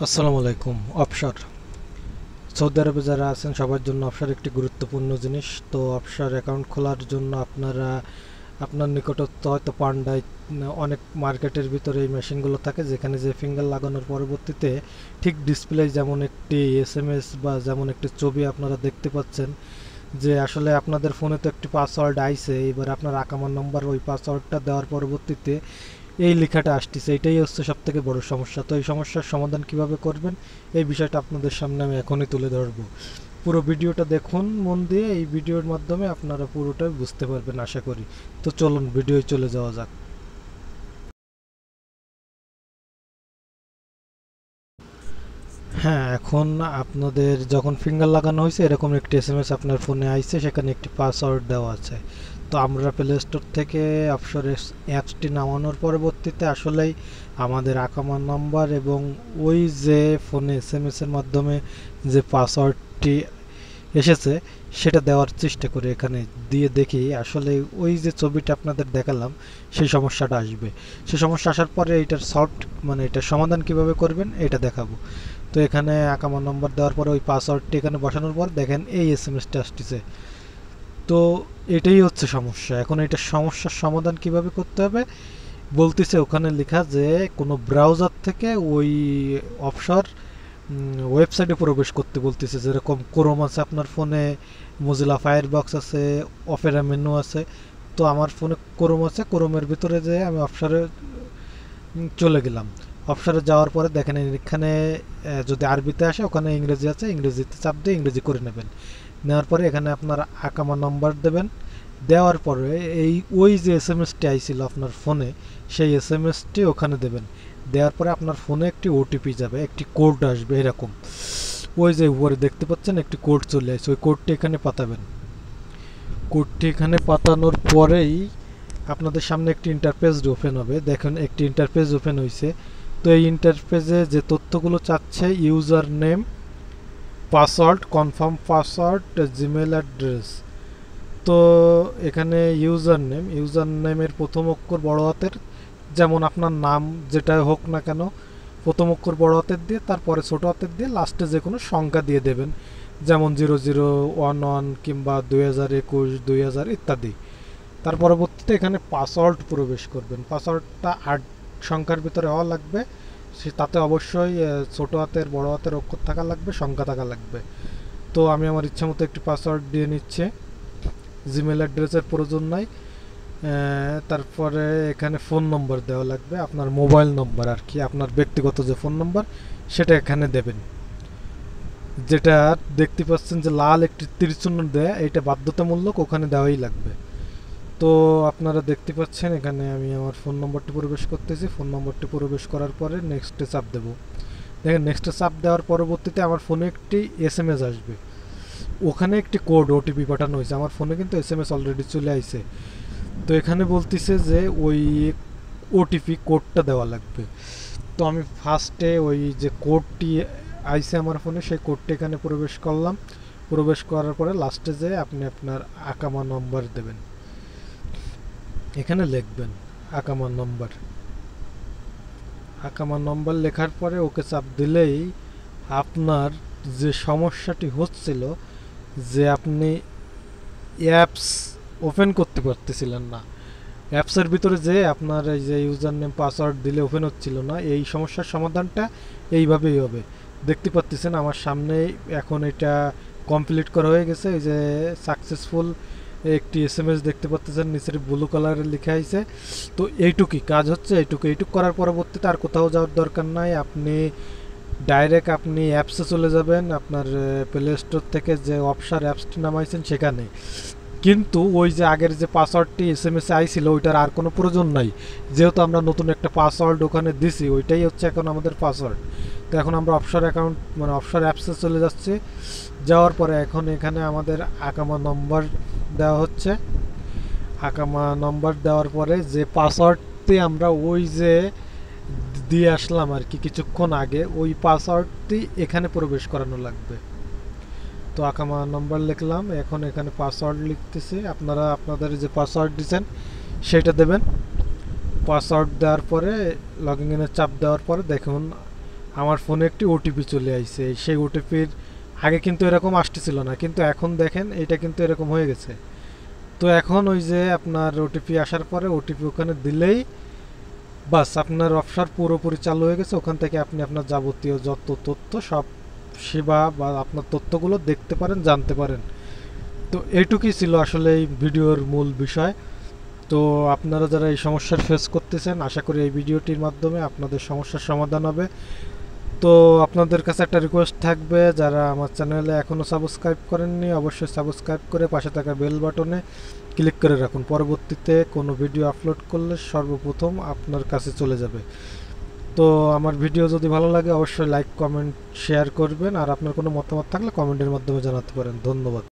আসসালামু আলাইকুম। Offshore Saudi আরবে যারা আছেন সবার জন্য অফশোর একটি গুরুত্বপূর্ণ জিনিস। তো অফশোর অ্যাকাউন্ট খোলার জন্য আপনার নিকটস্থ হয়তো পান্ডায় অনেক মার্কেটের ভিতরে এই মেশিনগুলো থাকে যেখানে যে ফিঙ্গার লাগানোর পরবর্তীতে ঠিক ডিসপ্লে যেমন একটি এসএমএস বা যেমন একটি ছবি আপনারা দেখতে পাচ্ছেন যে আসলে আপনাদের ফোনে তো একটি পাসওয়ার্ড আইছে, এবার আপনার আকামার নম্বর ওই পাসওয়ার্ডটা দেওয়ার পরবর্তীতে এই লেখাটা আসতেছে, এটাই হচ্ছে সব থেকে বড় সমস্যা। তো এই সমস্যার সমাধান কিভাবে করবেন এই বিষয়টা আপনাদের সামনে আমি এখনই তুলে ধরবো। পুরো ভিডিওটা দেখুন মন দিয়ে, এই ভিডিওর মাধ্যমে আপনারা পুরোটাই বুঝতে পারবেন আশা করি। তো চলুন ভিডিওয় চলে যাওয়া যাক। হ্যাঁ, এখন আপনাদের যখন ফিঙ্গার লাগানো হয়েছে এরকম একটি এসএমএস আপনার ফোনে আইছে, সেখানে একটি পাসওয়ার্ড দেওয়া আছে। তো আমরা প্লে স্টোর থেকে অফশোর অ্যাপসটি নামানোর পরবর্তীতে আসলেই আমাদের আকামা নাম্বার এবং ওই যে ফোনে এসএমএস এর মাধ্যমে যে পাসওয়ার্ডটি এসেছে সেটা দেওয়ার চেষ্টা করি। এখানে দিয়ে দেখি আসলে ওই যে ছবিটা আপনাদের দেখালাম সেই সমস্যাটা আসবে। সেই সমস্যা আসার পরে এটার এটার সমাধান কিভাবে করবেন এটা দেখাবো। তো এখানে আকামা নম্বর দেওয়ার পরে ওই পাসওয়ার্ডটি এখানে বসানোর পর দেখেন এই এসএমএসটা আসতেছে। তো এটাই হচ্ছে সমস্যা। এখন এটা সমস্যার সমাধান কিভাবে করতে হবে বলতেছে, ওখানে লেখা যে কোনো ব্রাউজার থেকে ওই অফশোর ওয়েবসাইটে প্রবেশ করতে বলতেছে। যেরকম ক্রোম আছে আপনার ফোনে, মোজিলা ফায়ারবক্স আছে, অপেরা মেনু আছে। তো আমার ফোনে ক্রোম আছে, ক্রোমের ভিতরে যে আমি অফশোরে চলে গেলাম। অপশনে যাওয়ার পরে দেখেন এখানে যদি আরবিতে আসে ওখানে ইংরেজি আছে, ইংরেজিতে চাপ দিয়ে ইংরেজি করে নেবেন। নেওয়ার পরে এখানে আপনার আকামা নম্বর দেবেন। দেওয়ার পরে ওই যে এসএমএসটি আইছিল আপনার ফোনে সেই এসএমএসটি ওখানে দেবেন। দেওয়ার পরে আপনার ফোনে একটি ওটিপি যাবে, একটি কোড আসবে এরকম। ওই যে উপরে দেখতে পাচ্ছেন একটি কোড চলে আসছে, ওই কোডটি এখানে পাতাবেন। কোডটি এখানে পাতানোর পরেই আপনাদের সামনে একটি ইন্টারফেস ওপেন হবে। দেখুন একটি ইন্টারফেস ওপেন হয়েছে। তো এই ইন্টারফেসে যে তথ্যগুলো চাচ্ছে user name, password, confirm password, Gmail address. তো এখানে ইউজার নেমের প্রথম অক্ষর বড় হাতের, যেমন আপনার নাম যেটা হোক না কেন প্রথম অক্ষর বড় হাতের দিয়ে তারপরে ছোট হাতের দিয়ে লাস্টে যে কোনো সংখ্যা দিয়ে দেবেন, যেমন 0011 কিংবা 2021 2000 ইত্যাদি। তার পরবর্তীতে এখানে পাসওয়ার্ড প্রবেশ করবেন। পাসওয়ার্ডটা 8 সংখ্যার ভিতরে হওয়া লাগবে। তাতে অবশ্যই ছোট হাতের বড় হাতের অক্ষর থাকা লাগবে, সংখ্যা থাকা লাগবে। তো আমি আমার ইচ্ছা মতো একটি পাসওয়ার্ড দিয়ে নিচ্ছে। জিমেল অ্যাড্রেসের প্রয়োজন নাই। তারপরে এখানে ফোন নম্বর দেওয়া লাগবে, আপনার মোবাইল নম্বর আর কি, আপনার ব্যক্তিগত যে ফোন নম্বর সেটা এখানে দেবেন। যেটা দেখতে পাচ্ছেন যে লাল একটি তীরচিহ্ন দেয়, এটা বাধ্যতামূলক ওখানে দেওয়াই লাগবে। তো আপনারা দেখতে পাচ্ছেন এখানে আমি আমার ফোন নম্বরটি প্রবেশ করতেছি। ফোন নম্বরটি প্রবেশ করার পরে নেক্সটে চাপ দেব। দেখেন নেক্সটে চাপ দেওয়ার পরবর্তীতে আমার ফোনে একটি এসএমএস আসবে, ওখানে একটি কোড ওটিপি পাঠানো হয়েছে। আমার ফোনে কিন্তু এসএমএস অলরেডি চলে আইছে। তো এখানে বলতেছে যে ওই ওটিপি কোডটা দেওয়া লাগবে। তো আমি ফার্স্টে ওই যে কোডটি আইছে আমার ফোনে সেই কোডটি এখানে প্রবেশ করলাম। প্রবেশ করার পরে লাস্টে যে আপনি আপনার আকামা নম্বর দেবেন, এখানে লিখবেন আকামা নম্বর। আকামা নম্বর লেখার পরে ওকে চাপ দিলেই আপনার যে সমস্যাটি হচ্ছিল যে আপনি অ্যাপস ওপেন করতে পারতেছিলেন না, অ্যাপসের ভিতরে যে আপনার এই যে ইউজার নেম পাসওয়ার্ড দিলে ওপেন হচ্ছিল না, এই সমস্যার সমাধানটা এইভাবেই হবে। দেখতে পাচ্ছেন আমার সামনে এখন এটা কমপ্লিট করা হয়ে গেছে। এই যে সাকসেসফুল একটি এসএমএস দেখতে পাচ্ছেন, নিচের ব্লু কালারে লেখা আছে। তো এইটুকুই কাজ হচ্ছে, এইটুকু করার পরবর্তীতে আর কোথাও যাওয়ার দরকার নাই। আপনি ডাইরেক্ট আপনি অ্যাপসে চলে যাবেন, আপনার প্লে স্টোর থেকে যে অফশোর অ্যাপসটি নামাইছেন সেখানে। কিন্তু ওই যে আগের যে পাসওয়ার্ডটি এসএমএসে আইছিল ওইটার আর কোনো প্রয়োজন নাই, যেহেতু আমরা নতুন একটা পাসওয়ার্ড ওখানে দিছি, ওইটাই হচ্ছে এখন আমাদের পাসওয়ার্ড। তো এখন আমরা অফশোর অ্যাকাউন্ট অফশোর অ্যাপসে চলে যাচ্ছি। যাওয়ার পরে এখন এখানে আমাদের আকামা নম্বর দেওয়া হচ্ছে। আকামা নম্বর দেওয়ার পরে যে পাসওয়ার্ডটি আমরা ওই যে দিয়ে আসলাম আর কি কিছুক্ষণ আগে, ওই পাসওয়ার্ডটি এখানে প্রবেশ করানো লাগবে। তো আকামা নম্বর লিখলাম, এখন এখানে পাসওয়ার্ড লিখতেছি। আপনারা আপনাদের যে পাসওয়ার্ড দিয়েছেন সেটা দেবেন। পাসওয়ার্ড দেওয়ার পরে লগইন এর চাপ দেওয়ার পরে দেখুন আমার ফোনে একটি ওটিপি চলে আইছে। সেই ওটিপির আগে কিন্তু এরকম আসতেছিল না, কিন্তু এখন দেখেন এটা কিন্তু এরকম হয়ে গেছে। তো এখন ওই যে আপনার ওটিপি আসার পরে ওটিপি ওখানে দিলেই বাস আপনার অফশোর পুরোপুরি চালু হয়ে গেছে। ওখান থেকে আপনি আপনার যাবতীয় যত তথ্য সব সেবা বা আপনার তথ্যগুলো দেখতে পারেন, জানতে পারেন। তো এইটুকুই ছিল আসলে এই ভিডিওর মূল বিষয়। তো আপনারা যারা এই সমস্যার ফেস করতেছেন, আশা করি এই ভিডিওটির মাধ্যমে আপনাদের সমস্যার সমাধান হবে। তো আপনাদের কাছে একটা রিকোয়েস্ট থাকবে, যারা আমার চ্যানেলে এখনও সাবস্ক্রাইব করেননি অবশ্যই সাবস্ক্রাইব করে পাশে থাকা বেল বাটনে ক্লিক করে রাখুন। পরবর্তীতে কোনো ভিডিও আপলোড করলে সর্বপ্রথম আপনার কাছে চলে যাবে। তো আমার ভিডিও যদি ভালো লাগে অবশ্যই লাইক কমেন্ট শেয়ার করবেন, আর আপনার কোনো মতামত থাকলে কমেন্টের মাধ্যমে জানাতে পারেন। ধন্যবাদ।